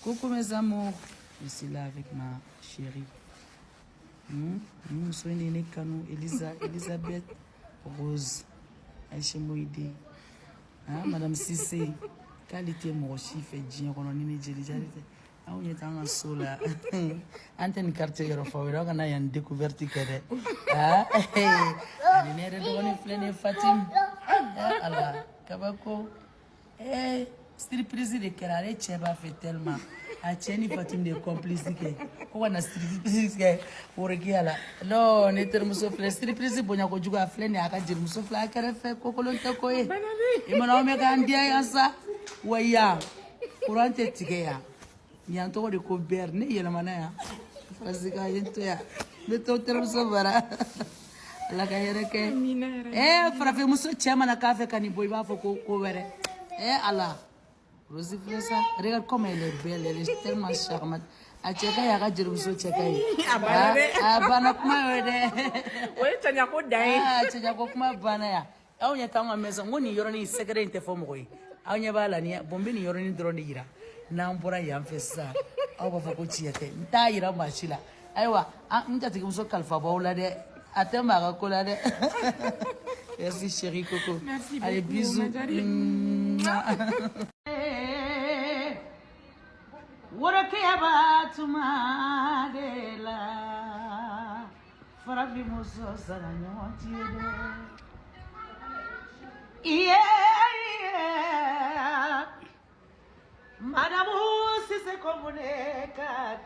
Coucou mes amours, je suis là avec ma chérie. Nous sommes nés Kanou, Élisabeth, Rose, Aïcha Moïdé, Madame Sissé, qualité mon chiffre et Jean, on a on est en sola. Antenne quartier Yorofawira, on a une découverte qui est. On est plein Fatim. Allah, Kabako. Surprise de Kerare, Cheba fait tellement. A Cheni Fatim de complicité. On a surprise pour Regiala. Non, n'est-ce pas Mousso Fle, surprise pour Nyako Juga Flen et Akadji Mousso Fle, Akarefe, Kokolo Takoe. Et mon homme est Gandia Yasa. Waya. Pour un tétiquet. Il y a un tour de Coberné, il y a la manère. Frasica, il y a le totem Savara. La Kayereke. Frappe Mousso Chaman à café Caniboiva for Covere. Allah. Rosie Flessa, regarde comme elle est belle, elle est tellement charmante. A Tcheka Yaga Jeruso Tchekai. Banakuma, oui, Tanyako Day. Tanyakoma Banaya. On y attend à maison, on y aura une secret interformé. On y va l'année, Bombini Yorin Dronira. Nambora Yam Fessa, our Facochiate, Taira Machila. Aywa, I'm just so calfabola de Atema Colade. Merci chérie Coco. Merci. Allez, bisous. Warakiaba to Madela for a few more sauce and I want you there. Yeah, Madame Sisse Comuneca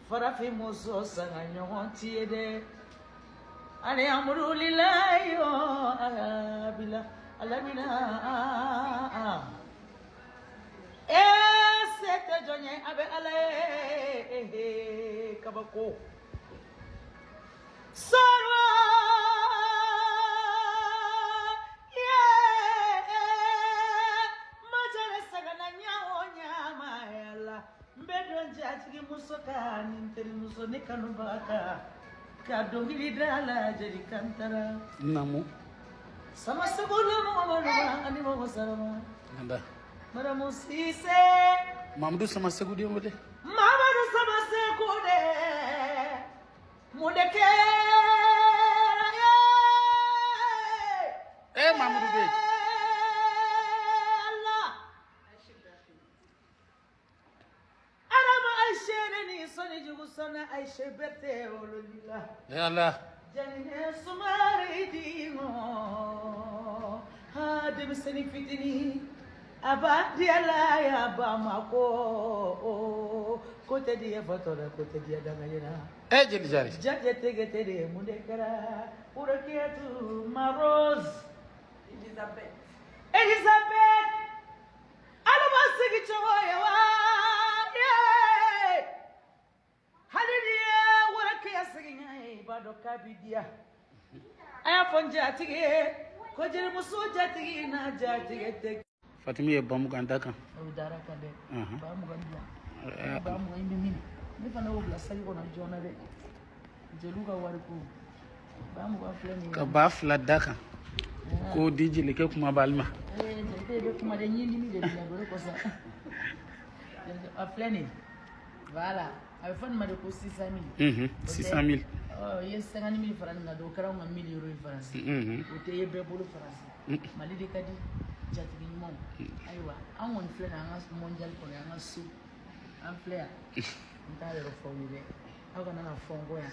for a few more sauce and I want you there. And I am really like Abila Alamina. C'était Johnny avec Alain Kabako. Sora, Madjaré sagana nyaonya mayala. Mbedon Diatigui Mousso kani nteri Mousso ne kanubaka. Kadongi dala jadi kantara. Namu. Sama segula mama ani mama salama. Nanda. Madame Sissé. Mamadou sama segudi ngode. Mamadou sama segude. Mudeke. Mamadou be. Allah. Arama Aïcha ni soni jugu sona Aïcha bete ololila. Allah. Janine sumari dingo. Ha de seni fitini. Abadiala ya Bamako, côté de Votora, côté de Dramé. Jelly. Diatigui, Mundekara, Urakiatu, Rose, Élisabeth, Alabasigichoya, Hallelujah, Urakia singing, Badokabidia. I have found Diatigui, Kojiri Mousso Diatigui, Diatigui. Fatimi Bamako andaka. Udara kade. Bamako ndia. Bamako mimi. Nifana obla sali kona jona de. Jeluka wariku. Bamako afleni. Ka bafla daka. Ko diji leke kuma balma. Jete kuma de nyindi mi de ngore ko sa. Afleni. Voilà. Avec fond ma de ko 600 000. 600 000. Oh, yes 50 000 francs na do kara 1 million euro francs. O te yebe bolo francs. Mali de kadi. Diatigui mon aywa an won fleur an mondial ko an su an fleur on ta le fo ni be a ko na fongo ya